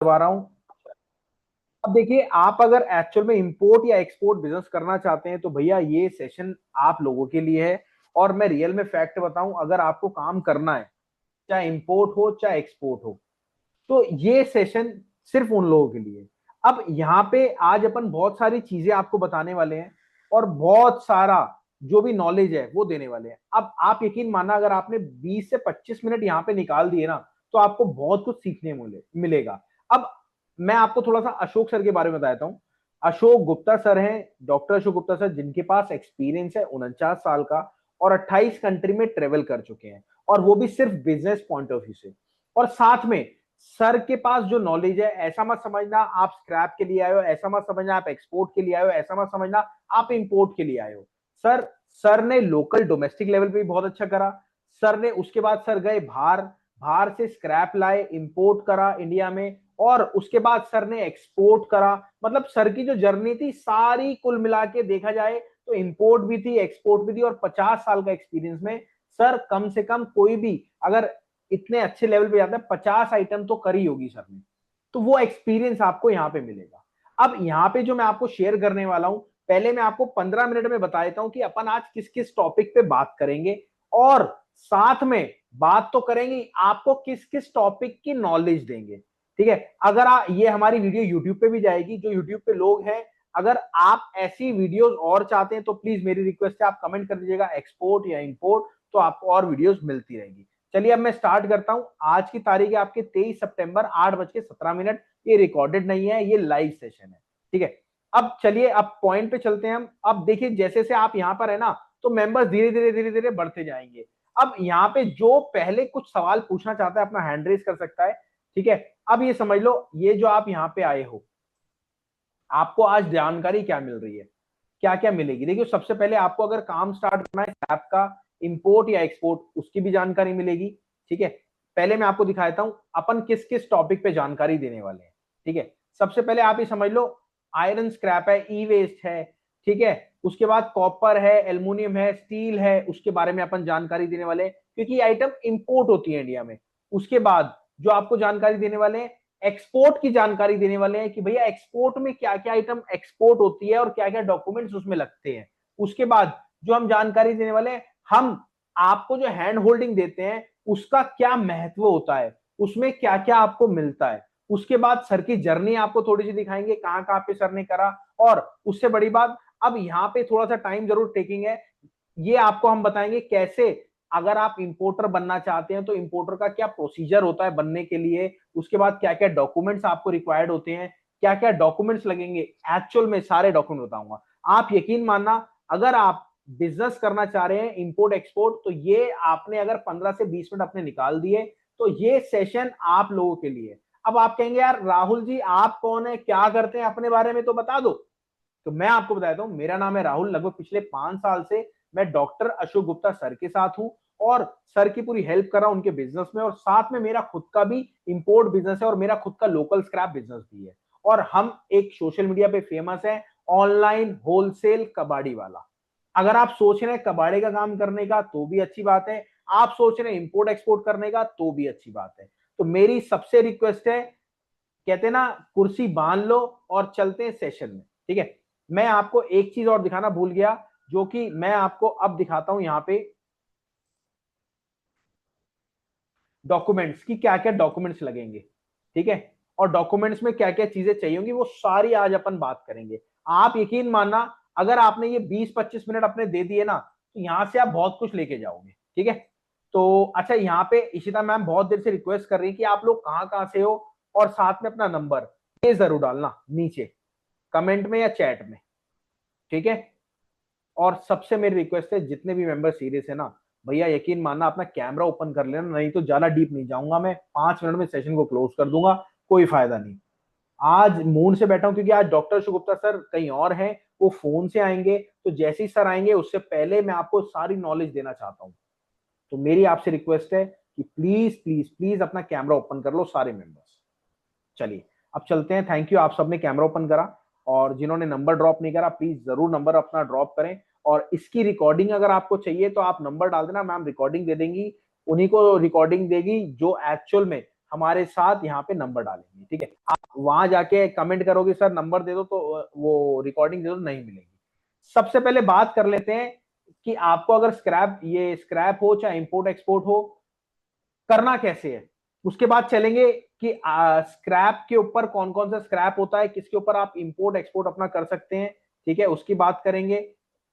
करवा रहा हूँ। अब देखिए, आप अगर एक्चुअल में इंपोर्ट या एक्सपोर्ट बिजनेस करना चाहते हैं तो भैया ये सेशन आप लोगों के लिए है। और मैं रियल में फैक्ट बताऊं, अगर आपको काम करना है, चाहे इंपोर्ट हो चाहे एक्सपोर्ट हो, तो ये सेशन सिर्फ उन लोगों के लिए। अब यहाँ पे आज अपन बहुत सारी चीजें आपको बताने वाले हैं और बहुत सारा जो भी नॉलेज है वो देने वाले हैं। अब आप यकीन मानना, अगर आपने 20 से 25 मिनट यहाँ पे निकाल दिए ना, तो आपको बहुत कुछ सीखने मिलेगा। अब मैं आपको थोड़ा सा अशोक सर के बारे में बताता हूँ। अशोक गुप्ता सर हैं, डॉक्टर अशोक गुप्ता सर, जिनके पास एक्सपीरियंस है 49 साल का, और 28 कंट्री में ट्रेवल कर चुके हैं, और वो भी सिर्फ बिजनेस पॉइंट ऑफ व्यू से। और साथ में सर के पास जो नॉलेज है, ऐसा मत समझना आप स्क्रैप के लिए आए हो, ऐसा मत समझना आप एक्सपोर्ट के लिए आए हो, ऐसा मत समझना आप इंपोर्ट के लिए आए हो। सर सर ने लोकल डोमेस्टिक लेवल पे भी बहुत अच्छा करा। सर ने उसके बाद सर गए बाहर, बाहर से स्क्रैप लाए, इंपोर्ट करा इंडिया में, और उसके बाद सर ने एक्सपोर्ट करा। मतलब सर की जो जर्नी थी सारी कुल मिला के देखा जाए तो इंपोर्ट भी थी, एक्सपोर्ट भी थी, और 50 साल का एक्सपीरियंस में सर कम से कम कोई भी अगर इतने अच्छे लेवल पे जाता है, 50 आइटम तो करी होगी सर ने। तो वो एक्सपीरियंस आपको यहाँ पे मिलेगा। अब यहाँ पे जो मैं आपको शेयर करने वाला हूं, पहले मैं आपको 15 मिनट में बता देता हूं कि अपन आज किस किस टॉपिक पे बात करेंगे, और साथ में बात तो करेंगे आपको किस किस टॉपिक की नॉलेज देंगे। ठीक है, अगर ये हमारी वीडियो यूट्यूब पे भी जाएगी, जो यूट्यूब पे लोग हैं, अगर आप ऐसी वीडियोस और चाहते हैं तो प्लीज मेरी रिक्वेस्ट है, आप कमेंट कर दीजिएगा एक्सपोर्ट या इंपोर्ट, तो आपको और वीडियोस मिलती रहेगी। चलिए अब मैं स्टार्ट करता हूं। आज की तारीख है आपके 23 सितंबर, 8:17। ये रिकॉर्डेड नहीं है, ये लाइव सेशन है। ठीक है, अब चलिए अब पॉइंट पे चलते हैं हम। अब देखिए, जैसे से आप यहां पर है ना, तो मेंबर्स धीरे धीरे धीरे धीरे बढ़ते जाएंगे। अब यहाँ पे जो पहले कुछ सवाल पूछना चाहता है अपना हैंड रेज कर सकता है। ठीक है, अब ये समझ लो, ये जो आप यहाँ पे आए हो, आपको आज जानकारी क्या मिल रही है, क्या क्या मिलेगी। देखिए, सबसे पहले आपको अगर काम स्टार्ट करना है ऐप का, इंपोर्ट या एक्सपोर्ट, उसकी भी जानकारी मिलेगी। ठीक है, पहले मैं आपको दिखाता हूं अपन किस किस टॉपिक पे जानकारी देने वाले हैं। ठीक है, सबसे पहले आप ये समझ लो, आयरन स्क्रैप है, ई वेस्ट है। ठीक है, उसके बाद कॉपर है, एल्यूमिनियम है, स्टील है, उसके बारे में अपन जानकारी देने वाले हैं, क्योंकि ये आइटम इंपोर्ट होती है इंडिया में। उसके बाद जो आपको जानकारी देने वाले हैं, एक्सपोर्ट की जानकारी देने वाले हैं कि भैया एक्सपोर्ट में क्या क्या आइटम एक्सपोर्ट होती है और क्या क्या डॉक्यूमेंट्स उसमें लगते हैं। उसके बाद जो हम जानकारी देने वाले हैं, हम आपको जो हैंड होल्डिंग देते हैं उसका क्या महत्व होता है, उसमें क्या क्या आपको मिलता है। उसके बाद सर की जर्नी आपको थोड़ी सी दिखाएंगे, कहां कहां पे सर ने करा। और उससे बड़ी बात, अब यहाँ पे थोड़ा सा टाइम जरूर टेकिंग है, ये आपको हम बताएंगे कैसे अगर आप इंपोर्टर बनना चाहते हैं तो इंपोर्टर का क्या प्रोसीजर होता है बनने के लिए। उसके बाद क्या क्या डॉक्यूमेंट्स आपको रिक्वायर्ड होते हैं, क्या क्या डॉक्यूमेंट्स लगेंगे, एक्चुअल में सारे डॉक्यूमेंट बताऊंगा। आप यकीन मानना, अगर आप बिजनेस करना चाह रहे हैं इंपोर्ट एक्सपोर्ट, तो ये आपने अगर 15 से 20 मिनट अपने निकाल दिए तो ये सेशन आप लोगों के लिए। अब आप कहेंगे यार राहुल जी आप कौन है, क्या करते हैं, अपने बारे में तो बता दो। तो मैं आपको बताता हूं, मेरा नाम है राहुल। लगभग पिछले 5 साल से मैं डॉक्टर अशोक गुप्ता सर के साथ हूं, और सर की पूरी हेल्प कर रहा हूं उनके बिजनेस में। और साथ में मेरा खुद का भी इंपोर्ट बिजनेस है और मेरा खुद का लोकल स्क्रैप बिजनेस भी है। और हम एक सोशल मीडिया पे फेमस है, ऑनलाइन होलसेल कबाड़ी वाला। अगर आप सोच रहे हैं कबाड़े का काम करने का तो भी अच्छी बात है, आप सोच रहे हैं इंपोर्ट एक्सपोर्ट करने का तो भी अच्छी बात है। तो मेरी सबसे रिक्वेस्ट है, कहते हैं ना, कुर्सी बांध लो और चलते हैं सेशन में। ठीक है, मैं आपको एक चीज और दिखाना भूल गया, जो कि मैं आपको अब दिखाता हूं यहाँ पे, डॉक्यूमेंट्स की क्या क्या डॉक्यूमेंट्स लगेंगे। ठीक है, और डॉक्यूमेंट्स में क्या क्या चीजें चाहिए होंगी, वो सारी आज अपन बात करेंगे। आप यकीन मानना, अगर आपने ये 20-25 मिनट अपने दे दिए ना, तो यहां से आप बहुत कुछ लेके जाओगे। ठीक है, तो अच्छा, यहाँ पे इशिता मैम बहुत देर से रिक्वेस्ट कर रही है कि आप लोग कहाँ कहाँ से हो, और साथ में अपना नंबर ये जरूर डालना नीचे कमेंट में या चैट में। ठीक है, और सबसे मेरी रिक्वेस्ट है, जितने भी मेंबर सीरियस है ना, भैया यकीन मानना अपना कैमरा ओपन कर लेना, नहीं तो ज्यादा डीप नहीं जाऊंगा मैं, 5 मिनट में सेशन को क्लोज कर दूंगा, कोई फायदा नहीं। आज मूड से बैठा हूं क्योंकि आज डॉक्टर शुगुप्ता सर कहीं और हैं, वो फोन से आएंगे, तो जैसे ही सर आएंगे उससे पहले मैं आपको सारी नॉलेज देना चाहता हूं। तो मेरी आपसे रिक्वेस्ट है कि प्लीज प्लीज प्लीज अपना कैमरा ओपन कर लो सारे मेंबर्स। चलिए अब चलते हैं। थैंक यू, आप सबने कैमरा ओपन करा, और जिन्होंने नंबर ड्रॉप नहीं करा प्लीज जरूर नंबर अपना ड्रॉप करें। और इसकी रिकॉर्डिंग अगर आपको चाहिए तो आप नंबर डाल देना, मैम रिकॉर्डिंग दे देंगी, उन्हीं को रिकॉर्डिंग देगी जो एक्चुअल में हमारे साथ यहाँ पे नंबर डालेंगे, ठीक है। आप वहां जाके कमेंट करोगे सर नंबर दे दो, तो वो रिकॉर्डिंग दे दो, नहीं मिलेगी। सबसे पहले बात कर लेते हैं कि आपको अगर स्क्रैप हो चाहे इंपोर्ट एक्सपोर्ट हो, करना कैसे है। उसके बाद चलेंगे कि स्क्रैप के ऊपर कौन कौन सा स्क्रैप होता है, किसके ऊपर आप इंपोर्ट एक्सपोर्ट अपना कर सकते हैं, ठीक है, उसकी बात करेंगे,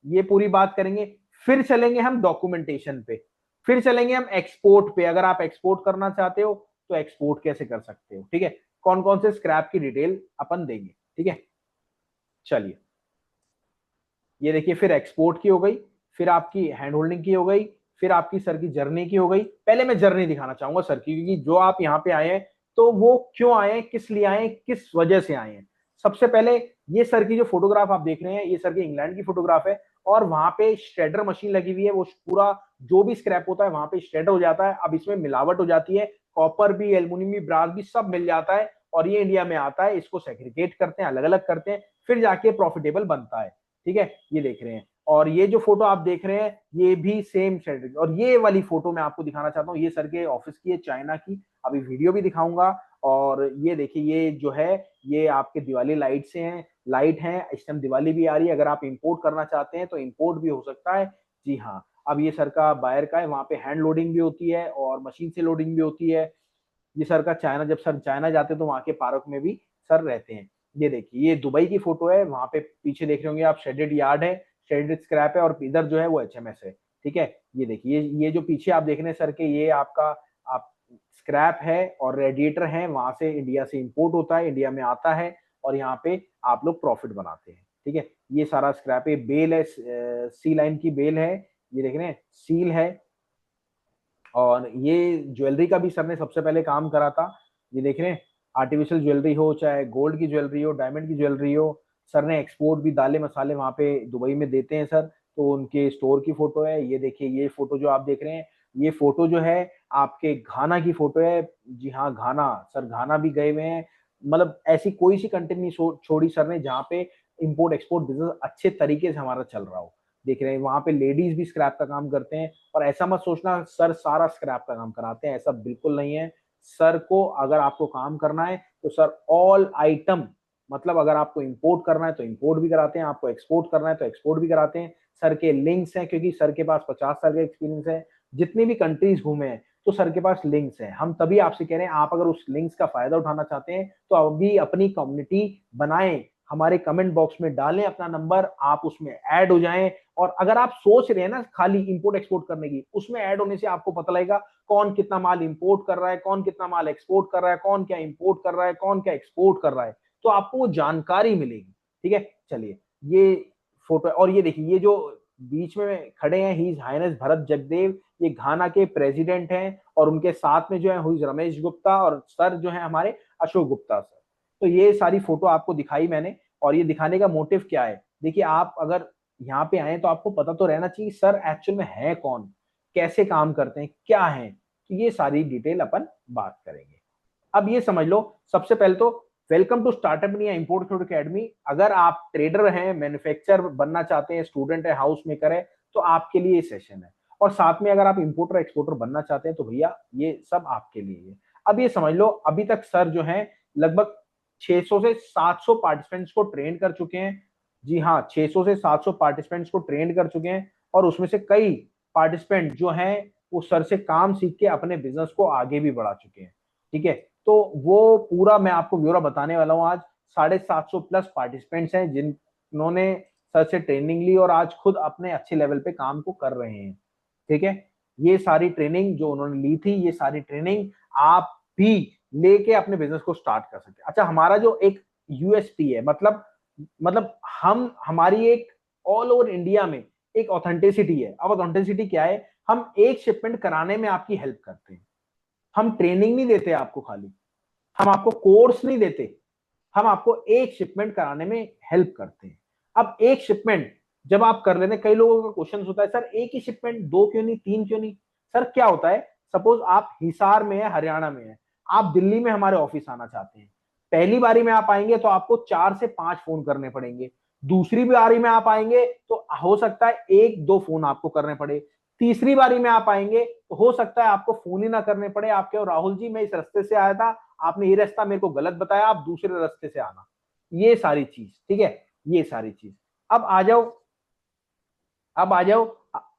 ये पूरी बात करेंगे। फिर चलेंगे हम डॉक्यूमेंटेशन पे, फिर चलेंगे हम एक्सपोर्ट पे, अगर आप एक्सपोर्ट करना चाहते हो तो एक्सपोर्ट कैसे कर सकते हो, ठीक है, कौन कौन से स्क्रैप की डिटेल अपन देंगे, ठीक है। चलिए, ये देखिए, फिर एक्सपोर्ट की हो गई, फिर आपकी हैंड होल्डिंग की हो गई, फिर आपकी सर की जर्नी की हो गई। पहले मैं जर्नी दिखाना चाहूंगा सर की, क्योंकि जो आप यहाँ पे आए हैं तो वो क्यों आए हैं, किस लिए आए हैं, किस वजह से आए हैं। सबसे पहले ये सर की जो फोटोग्राफ आप देख रहे हैं, ये सर की इंग्लैंड की फोटोग्राफ है, और वहां पे श्रेडर मशीन लगी हुई है। वो पूरा जो भी स्क्रैप होता है वहां पे श्रेडर हो जाता है। अब इसमें मिलावट हो जाती है, कॉपर भी, एल्यूमिनियम भी, ब्रास भी, सब मिल जाता है, और ये इंडिया में आता है, इसको सेग्रीगेट करते हैं, अलग अलग करते हैं, फिर जाके प्रॉफिटेबल बनता है, ठीक है। ये देख रहे हैं, और ये जो फोटो आप देख रहे हैं ये भी सेम शेड, और ये वाली फोटो मैं आपको दिखाना चाहता हूँ, ये सर के ऑफिस की है, चाइना की। अभी वीडियो भी दिखाऊंगा। और ये देखिए, ये जो है ये आपके दिवाली लाइट से हैं, लाइट है, इस टाइम दिवाली भी आ रही है, अगर आप इंपोर्ट करना चाहते हैं तो इंपोर्ट भी हो सकता है। जी हाँ, अब ये सर का बायर का है, वहां पे हैंड लोडिंग भी होती है और मशीन से लोडिंग भी होती है। ये सर का चाइना, जब सर चाइना जाते हैं तो वहां के पार्क में भी सर रहते हैं। ये देखिए, ये दुबई की फोटो है, वहां पे पीछे देख रहे होंगे आप, शेडेड यार्ड है, शेडेड स्क्रैप है, और इधर जो है वो एचएमएस है, ठीक है। ये देखिए, ये जो पीछे आप देख रहे हैं सर के, ये आपका आप स्क्रैप है और रेडिएटर है, वहां से इंडिया से इंपोर्ट होता है, इंडिया में आता है, और यहाँ पे आप लोग प्रॉफिट बनाते हैं, ठीक है। ये सारा स्क्रैप है, बेल है, सी लाइन की बेल है, ये देख रहे हैं, सील है। और ये ज्वेलरी का भी सर ने सबसे पहले काम करा था, ये देख रहे हैं, आर्टिफिशियल ज्वेलरी हो चाहे गोल्ड की ज्वेलरी हो, डायमंड की ज्वेलरी हो, सर ने एक्सपोर्ट भी, दालें मसाले वहां पे दुबई में देते हैं सर, तो उनके स्टोर की फोटो है। ये देखिए, ये फोटो जो आप देख रहे हैं, ये फोटो जो है आपके घाना की फोटो है। जी हाँ, घाना, सर घाना भी गए हुए हैं। मतलब ऐसी कोई सी कंट्री नहीं छोड़ी सर ने जहाँ पे इंपोर्ट एक्सपोर्ट बिजनेस अच्छे तरीके से हमारा चल रहा हो। देख रहे हैं, वहां पे लेडीज भी स्क्रैप का काम करते हैं, और ऐसा मत सोचना सर सारा स्क्रैप का काम कराते हैं, ऐसा बिल्कुल नहीं है। सर को अगर आपको काम करना है तो सर ऑल आइटम, मतलब अगर आपको इंपोर्ट करना है तो इंपोर्ट भी कराते हैं, आपको एक्सपोर्ट करना है तो एक्सपोर्ट भी कराते हैं। सर के लिंक्स हैं, क्योंकि सर के पास 50 साल का एक्सपीरियंस है, जितनी भी कंट्रीज घूमे हैं तो सर के पास लिंक्स हैं। हम तभी आपसे कह रहे हैं, आप अगर उस लिंक्स का फायदा उठाना चाहते हैं तो अभी अपनी कम्युनिटी बनाएं, हमारे कमेंट बॉक्स में डालें अपना नंबर, आप उसमें ऐड हो जाएं। और अगर आप सोच रहे हैं ना खाली इंपोर्ट एक्सपोर्ट करने की, उसमें ऐड होने से आपको पता लगेगा कौन कितना माल इंपोर्ट कर रहा है, कौन कितना माल एक्सपोर्ट कर रहा है, कौन क्या इंपोर्ट कर रहा है, कौन क्या एक्सपोर्ट कर रहा है, तो आपको वो जानकारी मिलेगी, ठीक है। चलिए, ये फोटो, और ये देखिए, ये जो बीच में खड़े हैं, ही हाइनेस भरत जगदेव, ये घाना के प्रेसिडेंट हैं, और उनके साथ में जो है हुई रमेश गुप्ता, और सर जो है हमारे अशोक गुप्ता सर। तो ये सारी फोटो आपको दिखाई मैंने, और ये दिखाने का मोटिव क्या है, देखिए, आप अगर यहाँ पे आए तो आपको पता तो रहना चाहिए सर एक्चुअल में है कौन, कैसे काम करते हैं, क्या है, तो ये सारी डिटेल अपन बात करेंगे। अब ये समझ लो, सबसे पहले तो welcome to startup India import export academy. अगर आप ट्रेडर हैं, मैन्युफैक्चरर बनना चाहते हैं, स्टूडेंट है, हाउस मेकर है, तो आपके लिए ये सेशन है। और साथ में अगर आप इंपोर्टर एक्सपोर्टर बनना चाहते हैं तो भैया ये सब आपके लिए है। अब ये समझ लो, अभी तक सर जो है लगभग 600 से 700 पार्टिसिपेंट्स को ट्रेन कर चुके हैं। जी हाँ, 600 से 700 पार्टिसिपेंट्स को ट्रेन कर चुके हैं, और उसमें से कई पार्टिसिपेंट जो हैं वो सर से काम सीख के अपने बिजनेस को आगे भी बढ़ा चुके हैं, ठीक है। तो वो पूरा मैं आपको ब्यौरा बताने वाला हूँ आज। 750 प्लस पार्टिसिपेंट्स हैं जिन्होंने सर से ट्रेनिंग ली और आज खुद अपने अच्छे लेवल पे काम को कर रहे हैं, ठीक है। ये सारी ट्रेनिंग जो उन्होंने ली थी, ये सारी ट्रेनिंग आप भी लेके अपने बिजनेस को स्टार्ट कर सकते हैं। अच्छा, हमारा जो एक यूएसपी है, मतलब हम, हमारी एक ऑल ओवर इंडिया में एक ऑथेंटिसिटी है। अब ऑथेंटिसिटी क्या है, हम एक शिपमेंट कराने में आपकी हेल्प करते हैं। हम ट्रेनिंग नहीं देते आपको खाली, हम आपको कोर्स नहीं देते, हम आपको एक शिपमेंट कराने में हेल्प करते हैं। अब एक शिपमेंट जब आप कर लेते हैं, कई लोगों का क्वेश्चन होता है, सर एक ही शिपमेंट, दो क्यों नहीं, तीन क्यों नहीं। सर क्या होता है, सपोज आप हिसार में है, हरियाणा में है, आप दिल्ली में हमारे ऑफिस आना चाहते हैं, पहली बारी में आप आएंगे तो आपको 4 से 5 फोन करने पड़ेंगे। दूसरी बारी में आप आएंगे तो हो सकता है 1-2 फोन आपको करने पड़े। तीसरी बारी में आप आएंगे तो हो सकता है आपको फोन ही ना करने पड़े, आप कहो राहुल जी मैं इस रास्ते से आया था, आपने ये रास्ता मेरे को गलत बताया, आप दूसरे रास्ते से आना। ये सारी चीज, ठीक है, ये सारी चीज। अब आ जाओ, अब आ जाओ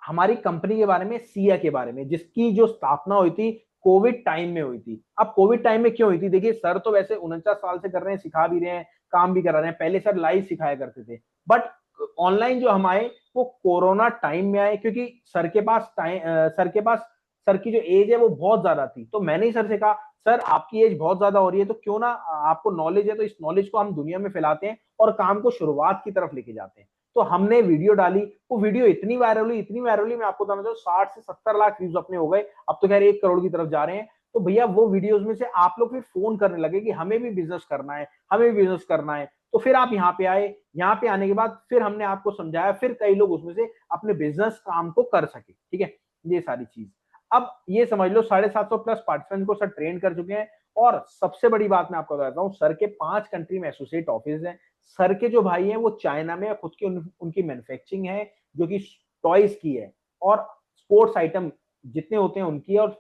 हमारी कंपनी के बारे में, सिया के बारे में, जिसकी जो स्थापना हुई थी कोविड टाइम में हुई थी। अब कोविड टाइम में क्यों हुई थी? देखिए सर तो वैसे 49 साल से कर रहे हैं, सिखा भी रहे हैं, काम भी करा रहे हैं। पहले सर लाइव सिखाया करते थे, बट ऑनलाइन जो हम आए वो कोरोना टाइम में आए, क्योंकि सर के पास टाइम, सर के पास, सर की जो एज है वो बहुत ज्यादा थी। तो मैंने ही सर से कहा सर आपकी एज बहुत ज्यादा हो रही है, तो क्यों ना, आपको नॉलेज है तो इस नॉलेज को हम दुनिया में फैलाते हैं और काम को शुरुआत की तरफ लेके जाते हैं। तो हमने वीडियो डाली, वो वीडियो इतनी वायरल हुई, इतनी वायरल हुई, मैं आपको बताना चाहूँ 60 से 70 लाख व्यूज अपने हो गए। अब तो खैर 1 करोड़ की तरफ जा रहे हैं। तो भैया वो वीडियोस में से आप लोग फिर फोन करने लगे कि हमें भी बिजनेस करना है, हमें भी बिजनेस करना है। तो फिर आप यहाँ पे आए, यहाँ पे आने के बाद फिर हमने आपको समझाया, फिर कई लोग उसमें से अपने बिजनेस काम को कर सके, ठीक है, ये सारी चीज। अब ये समझ लो 750 प्लस पार्टिसिपेंट को सर ट्रेन कर चुके हैं। और सबसे बड़ी बात मैं आपको बताता हूँ, सर के 5 कंट्री में एसोसिएट ऑफिस है। सर के जो भाई हैं वो चाइना में खुद की उनकी मैन्युफैक्चरिंग है, जो कि टॉयज की है, और स्पोर्ट्स आइटम जितने होते हैं उनकी है, और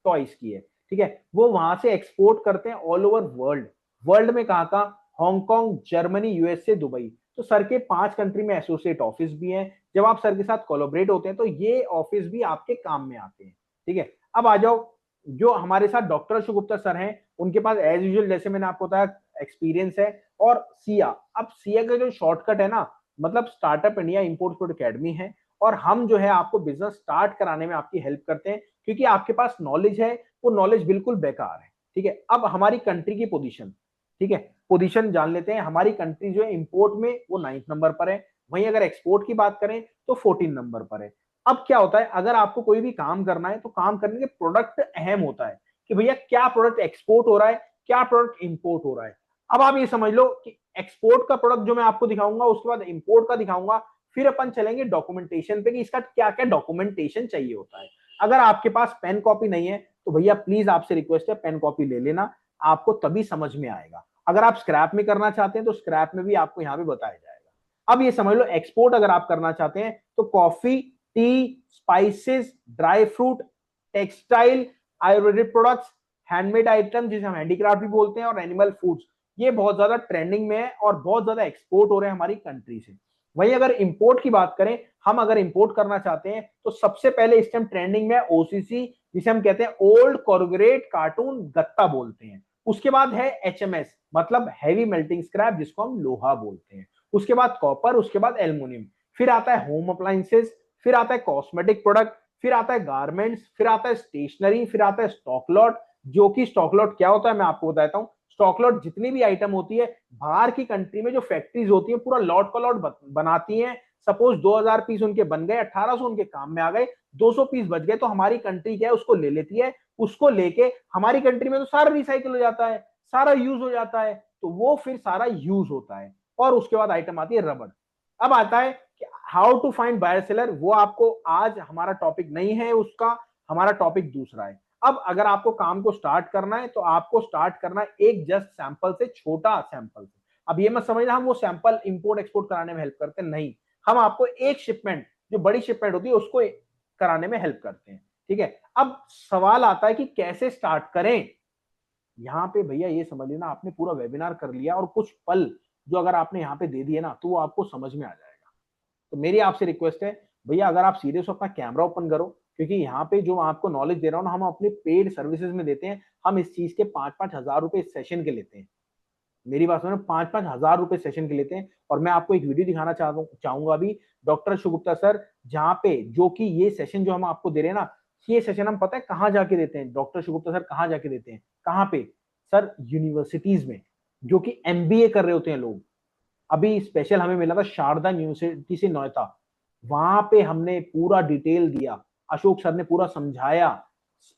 टॉयज की है, ठीक है। वो वहां से एक्सपोर्ट करते हैं ऑल ओवर वर्ल्ड। वर्ल्ड में कहा था, हांगकांग, जर्मनी, यूएसए, दुबई। तो सर के 5 कंट्री में एसोसिएट ऑफिस भी हैं। जब आप सर के साथ कोलैबोरेट होते हैं तो ये ऑफिस भी आपके काम में आते हैं, ठीक है। अब आ जाओ, जो हमारे साथ डॉक्टर अशोक गुप्ता सर हैं, उनके पास एज यूजुअल जैसे मैंने आपको बताया एक्सपीरियंस है। और सिया, अब सिया का जो शॉर्टकट है ना, मतलब startup India import export academy है। और हम जो है आपको बिजनेस स्टार्ट कराने में आपकी हेल्प करते हैं, क्योंकि आपके पास नॉलेज है, वो नॉलेज बिल्कुल बेकार है, ठीक है। अब हमारी कंट्री की पोजीशन, ठीक है, पोजीशन जान लेते हैं। हमारी कंट्री जो है इंपोर्ट में वो 9th नंबर पर है, वहीं अगर एक्सपोर्ट की बात करें तो 14 नंबर पर है। अब क्या होता है, अगर आपको कोई भी काम करना है तो काम करने के प्रोडक्ट अहम होता है, कि भैया क्या प्रोडक्ट एक्सपोर्ट हो रहा है, क्या प्रोडक्ट इंपोर्ट हो रहा है। अब आप ये समझ लो कि एक्सपोर्ट का प्रोडक्ट जो मैं आपको दिखाऊंगा, उसके बाद इंपोर्ट का दिखाऊंगा, फिर अपन चलेंगे डॉक्यूमेंटेशन पे कि इसका क्या क्या डॉक्यूमेंटेशन चाहिए होता है। अगर आपके पास पेन कॉपी नहीं है तो भैया प्लीज आपसे रिक्वेस्ट है, पेन कॉपी ले लेना, आपको तभी समझ में आएगा। अगर आप स्क्रैप में करना चाहते हैं तो स्क्रैप में भी आपको यहाँ पे बताया जाएगा। अब ये समझ लो, एक्सपोर्ट अगर आप करना चाहते हैं तो coffee, T, spices, dry fruit, textile, Ayurvedic products, handmade item जिसे हम हैंडीक्राफ्ट भी बोलते हैं, और एनिमल फूड्स, ये बहुत ज्यादा ट्रेंडिंग में है और बहुत ज्यादा एक्सपोर्ट हो रहे हैं हमारी कंट्री से। वहीं अगर इंपोर्ट की बात करें, हम अगर इंपोर्ट करना चाहते हैं तो सबसे पहले इस टाइम ट्रेंडिंग में ओसीसी, जिसे हम कहते हैं ओल्ड कॉर्गरेट कार्टून गत्ता बोलते हैं। उसके बाद है एचएमएस, मतलब हैवी मेल्टिंग स्क्रैप, जिसको हम लोहा बोलते हैं। उसके बाद कॉपर, उसके बाद एल्यूमिनियम, फिर आता है होम अप्लायंसेस, फिर आता है कॉस्मेटिक प्रोडक्ट, फिर आता है गारमेंट्स, फिर आता है स्टेशनरी, फिर आता है स्टॉक लॉट। जो कि स्टॉक लॉट क्या होता है मैं आपको बताता हूँ। स्टॉक लॉट जितनी भी आइटम होती है बाहर की कंट्री में, जो फैक्ट्रीज होती है पूरा लॉट का लॉट बनाती हैं। सपोज 2000 पीस उनके बन गए, 1800 उनके काम में आ गए, 200 पीस बच गए, तो हमारी कंट्री क्या है, उसको ले लेती है। उसको लेके हमारी कंट्री में तो सारा रिसाइकिल हो जाता है, सारा यूज हो जाता है, तो वो फिर सारा यूज होता है। और उसके बाद आइटम आती है रबड़। अब आता है कि how to find buyer seller, वो आपको आज हमारा टॉपिक नहीं है, उसका हमारा टॉपिक दूसरा है। अब अगर आपको काम को स्टार्ट करना है तो आपको स्टार्ट करना है एक जस्ट सैंपल से, छोटा सैंपल से। अब ये मत समझना हम वो सैंपल इंपोर्ट एक्सपोर्ट कराने में हेल्प करते हैं, नहीं। हम आपको एक शिपमेंट, जो बड़ी शिपमेंट होती है, उसको कराने में हेल्प करते हैं, ठीक है। अब सवाल आता है कि कैसे स्टार्ट करें। यहाँ पे भैया ये समझ लेना, आपने पूरा वेबिनार कर लिया और कुछ पल जो अगर आपने यहाँ पे दे दिए ना, तो वो आपको समझ में आ जाएगा। तो मेरी आपसे रिक्वेस्ट है भैया, अगर आप सीरियस हो अपना कैमरा ओपन करो, क्योंकि यहाँ पे जो आपको नॉलेज दे रहा हूँ ना, हम अपने पेड सर्विसेज में देते हैं। हम इस चीज के 5-5 हजार रुपए इस सेशन के लेते हैं। मेरी बात सुनो, 5-5 हजार रुपए सेशन के लेते हैं। और मैं आपको एक वीडियो दिखाना चाहूंगा अभी, डॉक्टर शुगुप्ता सर, जहाँ पे जो कि ये सेशन जो हम आपको दे रहे हैं ना, ये सेशन हम पता है कहाँ जाके देते हैं, डॉक्टर शुगुप्ता सर कहाँ जाके देते हैं, कहाँ पे सर, यूनिवर्सिटीज में, जो कि एमबीए कर रहे होते हैं लोग। अभी स्पेशल हमें मिला था शारदा यूनिवर्सिटी से नोएडा, वहां पे हमने पूरा डिटेल दिया, अशोक सर ने पूरा समझाया,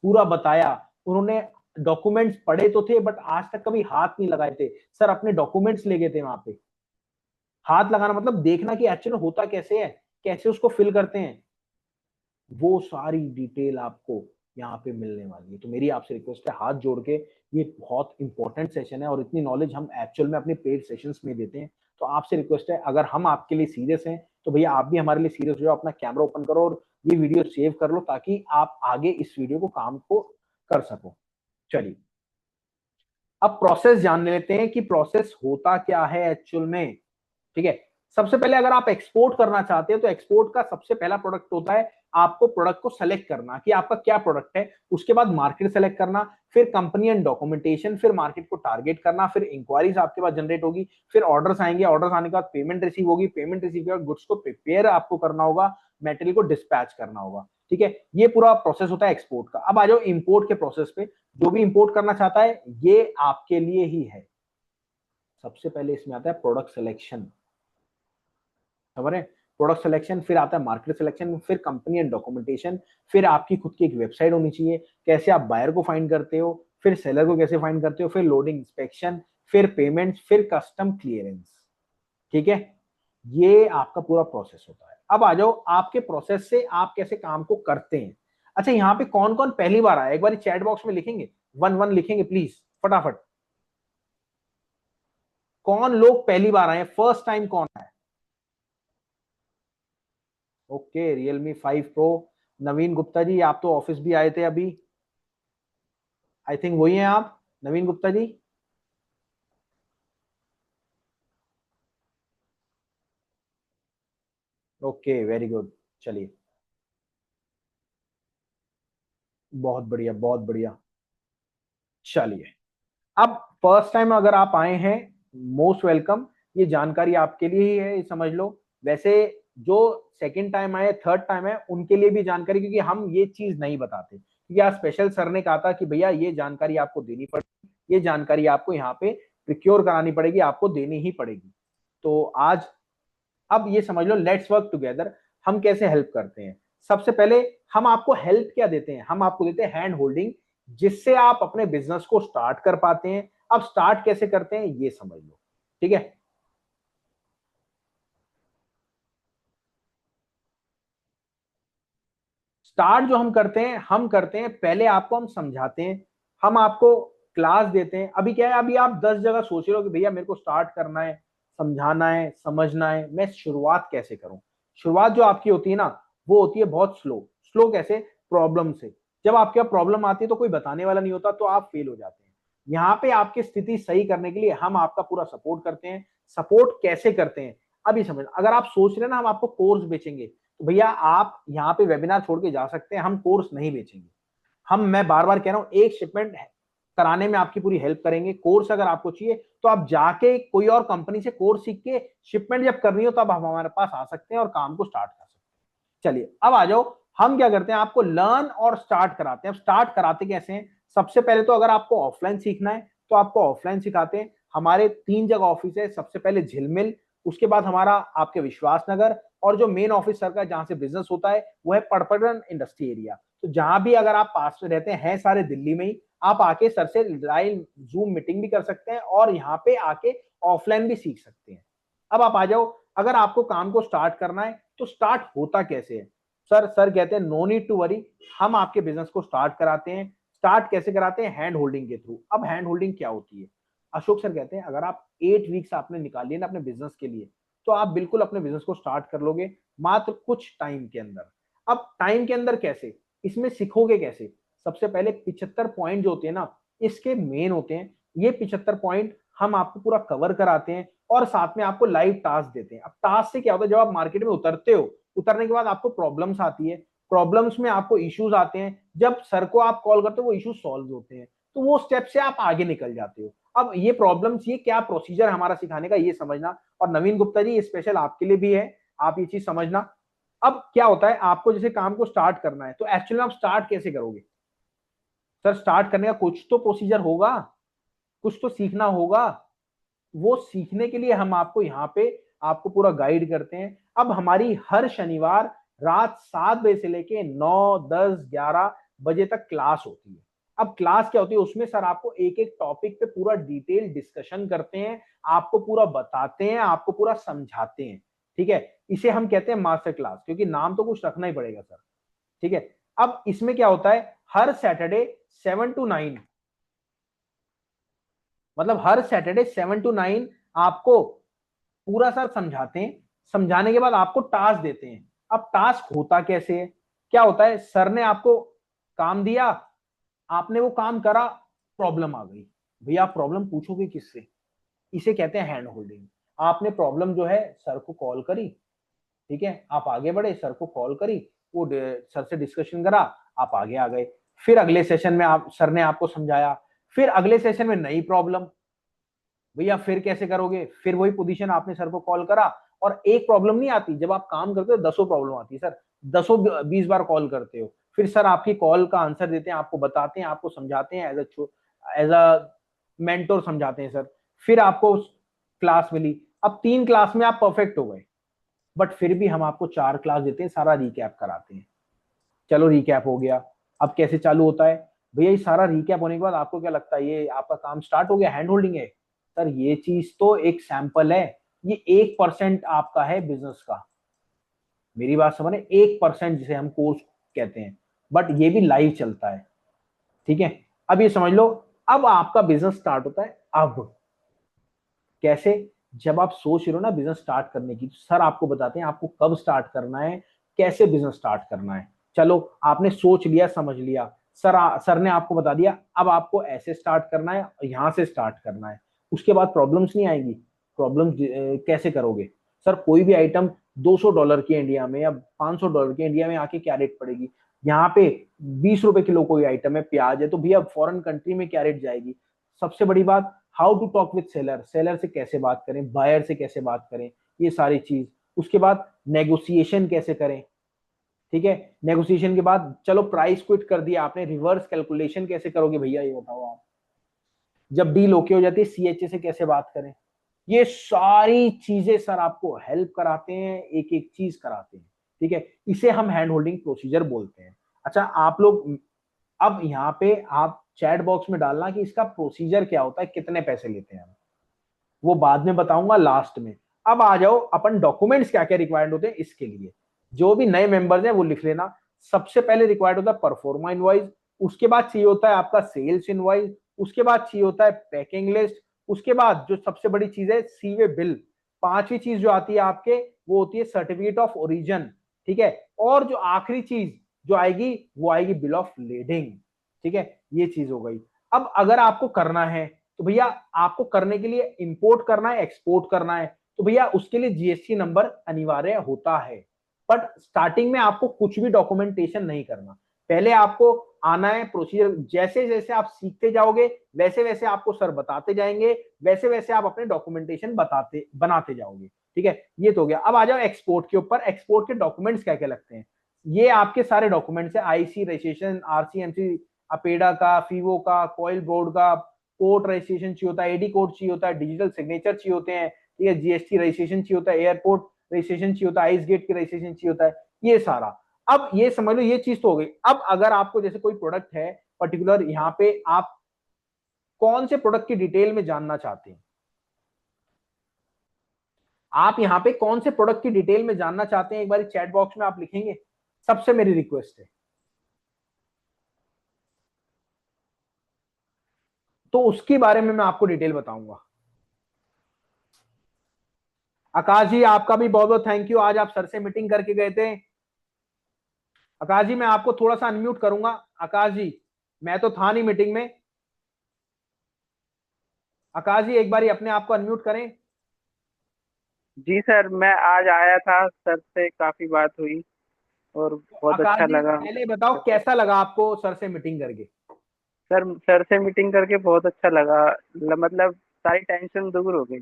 पूरा बताया। उन्होंने डॉक्यूमेंट्स पढ़े तो थे, बट आज तक कभी हाथ नहीं लगाए थे। सर अपने डॉक्यूमेंट्स ले गए थे वहां पे। हाथ लगाना मतलब देखना कि एक्चुअली होता कैसे है, कैसे उसको फिल करते हैं, वो सारी डिटेल आपको यहाँ पे मिलने वाली है। तो मेरी आपसे रिक्वेस्ट है हाथ जोड़ के, ये बहुत इंपॉर्टेंट सेशन है और इतनी नॉलेज हम एक्चुअल में अपने पेड सेशंस में देते हैं। तो आपसे रिक्वेस्ट है, अगर हम आपके लिए सीरियस हैं तो भैया आप भी हमारे लिए सीरियस हो जाओ, अपना कैमरा ओपन करो और ये वीडियो सेव कर लो ताकि आप आगे इस वीडियो को काम को कर सको। चलिए अब प्रोसेस जान लेते हैं कि प्रोसेस होता क्या है एक्चुअल में। ठीक है, सबसे पहले अगर आप एक्सपोर्ट करना चाहते हैं तो एक्सपोर्ट का सबसे पहला प्रोडक्ट होता है आपको प्रोडक्ट को सेलेक्ट करना कि आपका क्या प्रोडक्ट है, उसके बाद मार्केट सेलेक्ट करना, फिर कंपनी एंड डॉक्यूमेंटेशन, फिर मार्केट को टारगेट करना, फिर इंक्वायरीज आपके पास जनरेट होगी, फिर ऑर्डर्स आएंगे, ऑर्डर्स आने के बाद पेमेंट रिसीव होगी, पेमेंट रिसीव के बाद गुड्स को प्रिपेयर आपको करना होगा, मेटेरियल को डिस्पैच करना होगा। ठीक है, ये पूरा प्रोसेस होता है एक्सपोर्ट का। अब आ जाओ इंपोर्ट के प्रोसेस पे। जो भी इंपोर्ट करना चाहता है ये आपके लिए ही है। सबसे पहले इसमें आता है प्रोडक्ट सिलेक्शन, खबर है, प्रोडक्ट सिलेक्शन, फिर आता है मार्केट सिलेक्शन, फिर कंपनी एंड डॉक्यूमेंटेशन, फिर आपकी खुद की एक वेबसाइट होनी चाहिए, कैसे आप बायर को फाइंड करते हो, फिर सेलर को कैसे फाइंड करते हो, फिर लोडिंग इंस्पेक्शन, फिर पेमेंट, फिर कस्टम क्लियरेंस। ठीक है, ये आपका पूरा प्रोसेस होता है। अब आ जाओ आपके प्रोसेस से आप कैसे काम को करते हैं। अच्छा, यहाँ पे कौन कौन पहली बार आया, एक बार चैट बॉक्स में लिखेंगे, 1-1 लिखेंगे प्लीज फटाफट। कौन लोग पहली बार आए, फर्स्ट टाइम कौन है? Okay, Realme 5 Pro। नवीन गुप्ता जी, आप तो ऑफिस भी आए थे अभी, आई थिंक वही हैं आप, Naveen Gupta ji. Okay, very good. चलिए, बहुत बढ़िया बहुत बढ़िया। चलिए, अब फर्स्ट टाइम अगर आप आए हैं, मोस्ट वेलकम। ये जानकारी आपके लिए ही है, ये समझ लो। वैसे जो सेकंड टाइम आए, थर्ड टाइम है, उनके लिए भी जानकारी, क्योंकि हम ये चीज नहीं बताते, क्योंकि आज स्पेशल सर ने कहा था कि भैया ये जानकारी आपको देनी पड़ेगी, ये जानकारी आपको यहाँ पे प्रिक्योर करानी पड़ेगी, आपको देनी ही पड़ेगी। तो आज अब ये समझ लो, लेट्स वर्क टुगेदर। हम कैसे हेल्प करते हैं? सबसे पहले हम आपको हेल्प क्या देते हैं, हम आपको देते हैं हैंड होल्डिंग, जिससे आप अपने बिजनेस को स्टार्ट कर पाते हैं। अब स्टार्ट कैसे करते हैं ये समझ लो। ठीक है, स्टार्ट जो हम करते हैं, हम करते हैं पहले आपको हम समझाते हैं, हम आपको क्लास देते हैं। अभी क्या है, अभी आप 10 जगह सोच रहे हो कि भैया मेरे को स्टार्ट करना है, समझाना है, समझना है, मैं शुरुआत कैसे करूं? शुरुआत जो आपकी होती है ना, वो होती है बहुत स्लो। स्लो कैसे? प्रॉब्लम से। जब आपके पास प्रॉब्लम आती है तो कोई बताने वाला नहीं होता, तो आप फेल हो जाते हैं। यहाँ पे आपकी स्थिति सही करने के लिए हम आपका पूरा सपोर्ट करते हैं। सपोर्ट कैसे करते हैं अभी समझ, अगर आप सोच रहे हैं ना हम आपको कोर्स बेचेंगे, तो भैया आप यहाँ पे वेबिनार छोड़ के जा सकते हैं, हम कोर्स नहीं बेचेंगे। हम, मैं बार बार कह रहा हूँ, एक शिपमेंट कराने में आपकी पूरी हेल्प करेंगे। कोर्स अगर आपको चाहिए तो आप जाके कोई और कंपनी से कोर्स सीख के शिपमेंट जब करनी हो तब आप हमारे पास आ सकते हैं और काम को स्टार्ट कर सकते हैं। चलिए अब आ जाओ, हम क्या करते हैं, आपको लर्न और स्टार्ट कराते हैं। अब स्टार्ट कराते कैसे हैं? सबसे पहले तो अगर आपको ऑफलाइन सीखना है तो आपको ऑफलाइन सिखाते हैं। हमारे 3 जगह ऑफिस है, सबसे पहले झिलमिल, उसके बाद हमारा आपके विश्वास नगर, और जो मेन ऑफिस सर का जहां से बिजनेस होता है वो है पड़पड़न इंडस्ट्री एरिया। तो जहां भी अगर आप पास में रहते हैं सारे दिल्ली में ही, आप आके सर से लाइव जूम मीटिंग भी कर सकते हैं और यहाँ पे आके ऑफलाइन भी सीख सकते हैं। अब आप आ जाओ, अगर आपको काम को स्टार्ट करना है तो स्टार्ट होता कैसे है? सर कहते हैं नो नीड टू वरी, हम आपके बिजनेस को स्टार्ट कराते हैं। स्टार्ट कैसे कराते हैं? हैंड होल्डिंग के थ्रू। अब हैंड होल्डिंग क्या होती है? अशोक सर कहते हैं अगर आप 8 वीक्स आपने निकाल लिए ना अपने बिजनेस के लिए, तो आप बिल्कुल अपने बिजनेस को स्टार्ट कर लोगे मात्र कुछ टाइम के अंदर। अब टाइम के अंदर कैसे, इसमें सीखोगे कैसे? सबसे पहले 75 पॉइंट जो होते हैं ना, इसके मेन होते हैं। ये 75 पॉइंट हम आपको पूरा कवर कराते हैं और साथ में आपको लाइव टास्क देते हैं। अब टास्क से क्या होता है, जब आप मार्केट में उतरते हो, उतरने के बाद आपको प्रॉब्लम्स आती है, प्रॉब्लम्स में आपको इश्यूज आते हैं, जब सर को आप कॉल करते हो वो इश्यूज सॉल्व होते हैं, तो वो स्टेप से आप आगे निकल जाते हो। अब ये प्रॉब्लम्स, ये क्या प्रोसीजर हमारा सिखाने का, ये समझना। और नवीन गुप्ता जी, ये स्पेशल आपके लिए भी है, आप ये चीज समझना। अब क्या होता है, आपको जैसे काम को स्टार्ट करना है तो एक्चुअली आप स्टार्ट कैसे करोगे? सर स्टार्ट करने का कुछ तो प्रोसीजर होगा, कुछ तो सीखना होगा। वो सीखने के लिए हम आपको यहाँ पे आपको पूरा गाइड करते हैं। अब हमारी हर शनिवार रात 7 बजे से लेके 9, 10, 11 बजे तक क्लास होती है। अब क्लास क्या होती है, उसमें सर आपको एक एक टॉपिक पे पूरा डिटेल डिस्कशन करते हैं, आपको पूरा बताते हैं, आपको पूरा समझाते हैं। ठीक है, इसे हम कहते हैं मास्टर क्लास, क्योंकि नाम तो कुछ रखना ही पड़ेगा सर। ठीक है, अब इसमें क्या होता है, हर सैटरडे 7 to 9, मतलब हर सैटरडे 7 to 9 आपको पूरा सर समझाते हैं। समझाने के बाद आपको टास्क देते हैं। अब टास्क होता कैसे है? क्या होता है, सर ने आपको काम दिया, आपने वो काम करा, प्रॉब्लम आ गई, भैया आप प्रॉब्लम पूछोगे किससे? इसे कहते हैं हैंड होल्डिंग। आपने प्रॉब्लम जो है सर को कॉल करी, ठीक है, आप आगे बढ़े, सर को कॉल करी, वो सर से डिस्कशन करा, आप आगे आ गए। फिर अगले सेशन में आप, सर ने आपको समझाया, फिर अगले सेशन में नई प्रॉब्लम, भैया फिर कैसे करोगे? फिर वही पोजीशन, आपने सर को कॉल करा, और एक प्रॉब्लम नहीं आती, जब आप काम करते हो दसों प्रॉब्लम आती है सर, दसों 20 बार कॉल करते हो, फिर सर आपकी कॉल का आंसर देते हैं, आपको बताते हैं, आपको समझाते हैं, एज अ मेंटोर समझाते हैं सर। फिर आपको क्लास मिली, अब 3 क्लास में आप परफेक्ट हो गए, बट फिर भी हम आपको 4 क्लास देते हैं, सारा रिकैप कराते हैं। चलो रिकैप हो गया, अब कैसे चालू होता है? भैया ये सारा रिकैप होने के बाद आपको क्या लगता है, ये आपका काम स्टार्ट हो गया, हैंड होल्डिंग है? सर ये चीज तो एक सैंपल है, ये 1% आपका है बिजनेस का। मेरी बात समझे, 1% जिसे हम कोर्स कहते हैं, बट ये भी लाइव चलता है, ठीक है। अब ये समझ लो, अब आपका बिजनेस स्टार्ट होता है। अब कैसे? जब आप सोच रहे हो ना बिजनेस स्टार्ट करने की, तो सर आपको बताते हैं आपको कब स्टार्ट करना है, कैसे बिजनेस स्टार्ट करना है। चलो आपने सोच लिया, समझ लिया, सर ने आपको बता दिया, अब आपको ऐसे स्टार्ट करना है, यहां से स्टार्ट करना है। उसके बाद प्रॉब्लम्स नहीं आएगी। प्रॉब्लम कैसे करोगे? सर कोई भी आइटम $200 की इंडिया में या $500 की इंडिया में आके क्या रेट पड़ेगी? यहाँ पे 20 रुपए किलो कोई आइटम है, प्याज है, तो भैया फॉरेन कंट्री में क्या रेट जाएगी? सबसे बड़ी बात, how to talk with seller, seller से कैसे बात करें, बायर से कैसे बात करें, ये सारी चीज। उसके बाद नेगोशिएशन कैसे करें, ठीक है। नेगोशिएशन के बाद चलो प्राइस क्विट कर दिया आपने, रिवर्स कैलकुलेशन कैसे करोगे भैया, ये बताओ आप। जब डील ओके हो जाती है, सीएचए से कैसे बात करें, ये सारी चीजें सर आपको हेल्प कराते हैं, एक एक चीज कराते हैं, ठीक है। इसे हम हैंड होल्डिंग प्रोसीजर बोलते हैं। अच्छा आप लोग, अब यहाँ पे आप चैट बॉक्स में डालना कि इसका प्रोसीजर क्या होता है, कितने पैसे लेते हैं हम, वो बाद में बताऊंगा लास्ट में। अब आ जाओ अपन डॉक्यूमेंट्स क्या क्या रिक्वायर्ड होते हैं इसके लिए। जो भी नए मेंबर्स हैं वो लिख लेना। सबसे पहले रिक्वायर्ड होता है परफॉर्मा इनवॉइस, उसके बाद चाहिए होता है आपका सेल्स इनवॉइस, उसके बाद चाहिए होता है पैकिंग लिस्ट, उसके बाद जो सबसे बड़ी चीज है सीवे बिल, पांचवी चीज जो आती है आपके, वो होती है सर्टिफिकेट ऑफ ओरिजिन, ठीक है। और जो आखिरी चीज जो आएगी वो आएगी बिल ऑफ लेडिंग, ठीक है। ये चीज हो गई। अब अगर आपको करना है तो भैया, आपको करने के लिए इंपोर्ट करना है, एक्सपोर्ट करना है, तो भैया उसके लिए जीएसटी नंबर अनिवार्य होता है। बट स्टार्टिंग में आपको कुछ भी डॉक्यूमेंटेशन नहीं करना, पहले आपको आना है। प्रोसीजर जैसे जैसे आप सीखते जाओगे, वैसे वैसे आपको सर बताते जाएंगे, वैसे वैसे आप अपने डॉक्यूमेंटेशन बनाते जाओगे, ठीक है। ये तो हो गया। अब आ जाओ एक्सपोर्ट के ऊपर। एक्सपोर्ट के डॉक्यूमेंट्स क्या क्या लगते हैं? ये आपके सारे डॉक्यूमेंट्स है, आईसी रजिस्ट्रेशन, आरसीएमसी, अपेडा का, फीवो का, कॉइल बोर्ड का, पोर्ट रजिस्ट्रेशन चाहिए होता है, एडी कोड चाहिए होता है, डिजिटल सिग्नेचर चाहिए होते हैं, ठीक है, जीएसटी रजिस्ट्रेशन चाहिए होता है, एयरपोर्ट रजिस्ट्रेशन चाहिए होता है, आइस गेट की रजिस्ट्रेशन चाहिए होता है, ये सारा। अब ये समझ लो, ये चीज तो हो गई। अब अगर आपको जैसे कोई प्रोडक्ट है पर्टिकुलर, यहाँ पे आप कौन से प्रोडक्ट की डिटेल में जानना चाहते हैं, आप यहाँ पे कौन से प्रोडक्ट की डिटेल में जानना चाहते हैं, एक बार चैट बॉक्स में आप लिखेंगे। सबसे मेरी रिक्वेस्ट है, तो उसके बारे में मैं आपको डिटेल बताऊंगा। आकाश जी आपका भी बहुत बहुत थैंक यू, आज आप सर से मीटिंग करके गए थे। आकाश जी मैं आपको थोड़ा सा अनम्यूट करूंगा। आकाश जी, मैं तो था नहीं मीटिंग में। आकाश जी एक बार अपने आप को अनम्यूट करें। जी सर, मैं आज आया था, सर से काफी बात हुई और तो बहुत आकाश अच्छा जी लगा। पहले बताओ कैसा लगा आपको सर से मीटिंग करके? सर से मीटिंग करके बहुत अच्छा लगा। मतलब सारी टेंशन दूर हो गई।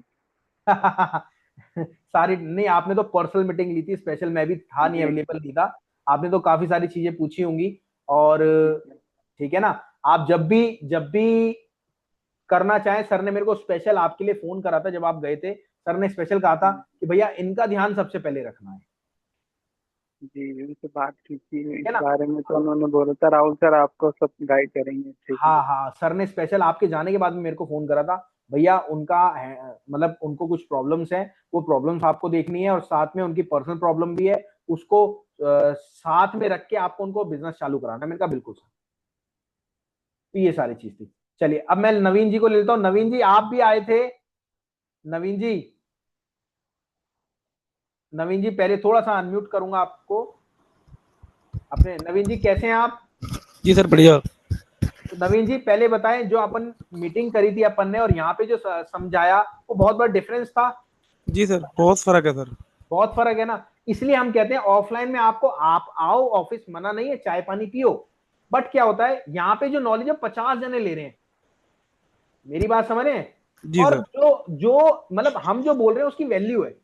सारी नहीं, आपने तो पर्सनल मीटिंग ली थी स्पेशल, मैं भी था नहीं, जी अवेलेबल नहीं था। आपने तो काफी सारी चीजें पूछी होंगी, और जी ठीक है ना। आप जब भी करना चाहें, सर ने मेरे को स्पेशल आपके लिए फोन करा था जब आप गए थे। सर ने स्पेशल कहा था कि भैया इनका ध्यान सबसे पहले रखना है, जी, उनसे बात की थी ठीक इस है ना। बारे में, तो उन्होंने बोला था राहुल सर आपको सब गाइड करेंगे अच्छे से। हाँ हाँ, सर ने स्पेशल आपके जाने के बाद में मेरे को फोन करा था, भैया उनका मतलब उनको कुछ प्रॉब्लम्स हैं, वो प्रॉब्लम्स आपको देखनी है, और साथ में उनकी पर्सनल प्रॉब्लम भी है, उसको साथ में रख के आपको उनको बिजनेस चालू कराना है। मैंने कहा बिल्कुल सर। तो ये सारी चीज थी। चलिए अब मैं नवीन जी को ले लेता हूँ। नवीन जी आप भी आए थे। नवीन जी, नवीन जी पहले थोड़ा सा अनम्यूट करूंगा आपको। अपने नवीन जी कैसे हैं आप? जी सर बढ़िया। तो नवीन जी पहले बताएं, जो अपन मीटिंग करी थी अपन ने और यहाँ पे जो समझाया वो बहुत बड़ा डिफरेंस था। जी सर बहुत फर्क है सर। बहुत फर्क है ना। इसलिए हम कहते हैं ऑफलाइन में आपको, आप आओ ऑफिस, मना नहीं है, चाय पानी पियो। बट क्या होता है यहाँ पे जो नॉलेज है 50 जने ले रहे हैं। मेरी बात समझ रहे हैं? जी और सर। जो जो मतलब हम जो बोल रहे हैं उसकी वैल्यू है।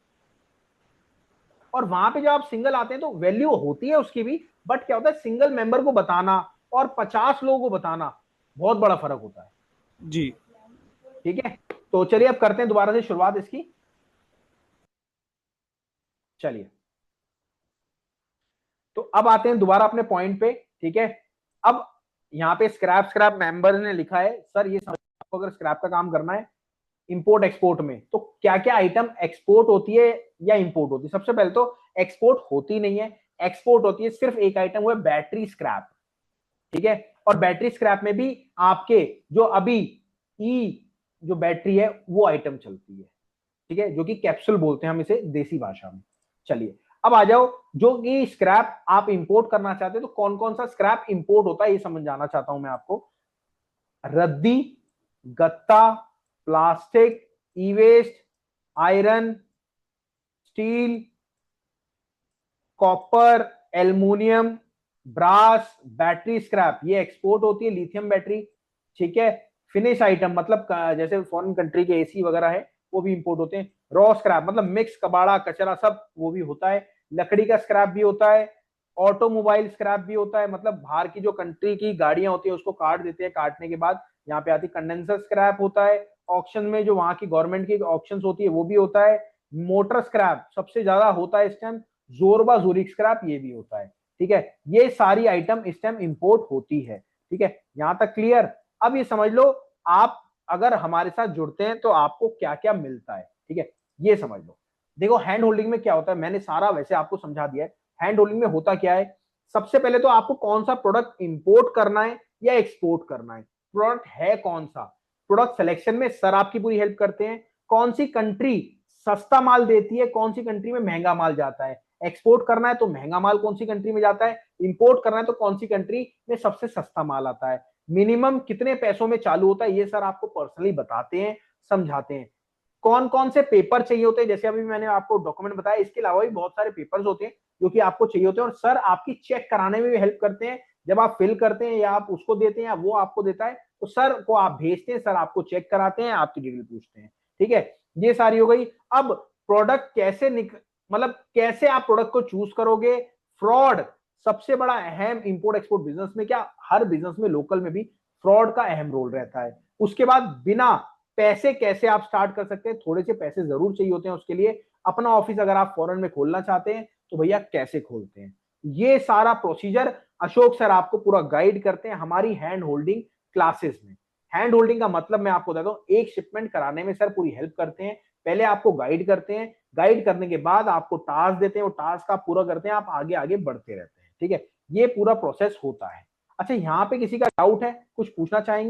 और वहां पे जब आप सिंगल आते हैं तो वैल्यू होती है उसकी भी। बट क्या होता है, सिंगल मेंबर को बताना और 50 लोगों को बताना, बहुत बड़ा फर्क होता है। जी ठीक है, तो चलिए अब करते हैं दोबारा से शुरुआत इसकी। चलिए, तो अब आते हैं दोबारा अपने पॉइंट पे। ठीक है, अब यहाँ पे स्क्रैप स्क्रैप मेंबर ने लिखा है सर, ये समझ, आपको अगर स्क्रैप का काम करना है इंपोर्ट एक्सपोर्ट में, तो क्या क्या आइटम एक्सपोर्ट होती है या इंपोर्ट होती है? सबसे पहले तो एक्सपोर्ट होती नहीं है, एक्सपोर्ट होती है सिर्फ एक आइटम, वो है बैटरी स्क्रैप। ठीक है, और बैटरी स्क्रैप में भी आपके जो अभी ई जो बैटरी है वो आइटम चलती है। ठीक है, जो कि कैप्सूल बोलते हैं हम इसे देसी भाषा में। चलिए, अब आ जाओ, जो कि स्क्रैप आप इंपोर्ट करना चाहते हैं, तो कौन कौन सा स्क्रैप इंपोर्ट होता है ये समझाना चाहता हूं मैं आपको। रद्दी, गत्ता, plastic, E waste, iron, steel, copper, aluminium, brass, battery scrap, ये एक्सपोर्ट होती है, लिथियम बैटरी। ठीक है, फिनिश आइटम मतलब जैसे फॉरेन कंट्री के एसी वगैरह है वो भी इंपोर्ट होते हैं। रॉ स्क्रैप मतलब मिक्स कबाड़ा कचरा सब वो भी होता है। लकड़ी का स्क्रैप भी होता है। ऑटोमोबाइल स्क्रैप भी होता है, मतलब बाहर की जो कंट्री की गाड़ियां होती है उसको काट देते हैं, काटने के बाद यहाँ पे आती कंडेंसर स्क्रैप होता है। ऑक्शन में जो वहां की गवर्नमेंट की ऑक्शन होती है वो भी होता है। मोटर स्क्रैप सबसे ज्यादा होता है इस टाइम। जोरबा जूरिक स्क्रैप ये भी होता है। ठीक है, ये सारी आइटम इस टाइम इंपोर्ट होती है। ठीक है, यहां तक क्लियर? अब ये समझ लो, आप अगर हमारे साथ जुड़ते हैं तो आपको क्या क्या मिलता है। ठीक है, ये समझ लो। देखो हैंड होल्डिंग में क्या होता है, मैंने सारा वैसे आपको समझा दिया है। हैंड होल्डिंग में होता क्या है, सबसे पहले तो आपको कौन सा प्रोडक्ट इंपोर्ट करना है या एक्सपोर्ट करना है, प्रोडक्ट है कौन सा, प्रोडक्ट सिलेक्शन में सर आपकी पूरी हेल्प करते हैं। कौन सी कंट्री सस्ता माल देती है, कौन सी कंट्री में महंगा माल जाता है, एक्सपोर्ट करना है तो महंगा माल कौन सी कंट्री में जाता है, इंपोर्ट करना है तो कौन सी कंट्री में सबसे सस्ता माल आता है, मिनिमम कितने पैसों में चालू होता है, ये सर आपको पर्सनली बताते हैं, समझाते हैं। कौन कौन से पेपर चाहिए होते हैं, जैसे अभी मैंने आपको डॉक्यूमेंट बताया, इसके अलावा भी बहुत सारे पेपर्स होते हैं जो कि आपको चाहिए होते हैं, और सर आपकी चेक कराने में भी हेल्प करते हैं। जब आप फिल करते हैं या आप उसको देते हैं या वो आपको देता है, तो सर को आप भेजते हैं, सर आपको चेक कराते हैं, आपकी डिटेल पूछते हैं। ठीक है, ये सारी हो गई। अब प्रोडक्ट कैसे मतलब कैसे आप प्रोडक्ट को चूज करोगे। फ्रॉड सबसे बड़ा अहम इंपोर्ट एक्सपोर्ट बिजनेस में, क्या हर बिजनेस में, लोकल में भी फ्रॉड का अहम रोल रहता है। उसके बाद बिना पैसे कैसे आप स्टार्ट कर सकते हैं, थोड़े से पैसे जरूर चाहिए होते हैं उसके लिए। अपना ऑफिस अगर आप फॉरेन में खोलना चाहते हैं तो भैया कैसे खोलते हैं, ये सारा प्रोसीजर अशोक सर आपको पूरा गाइड करते हैं हमारी हैंड होल्डिंग क्लासेस में। हैंड होल्डिंग का मतलब मैं आपको बताता हूं, एक शिपमेंट कराने में सर पूरी हेल्प करते हैं। पहले आपको गाइड करते हैं, गाइड करने के बाद आपको टास्क देते हैं, वो टास्क आप पूरा करते हैं, आप आगे आगे बढ़ते रहते हैं। ठीक है, ये पूरा प्रोसेस होता है। अच्छा, यहाँ पे किसी का डाउट है, कुछ पूछना चाहेंगे?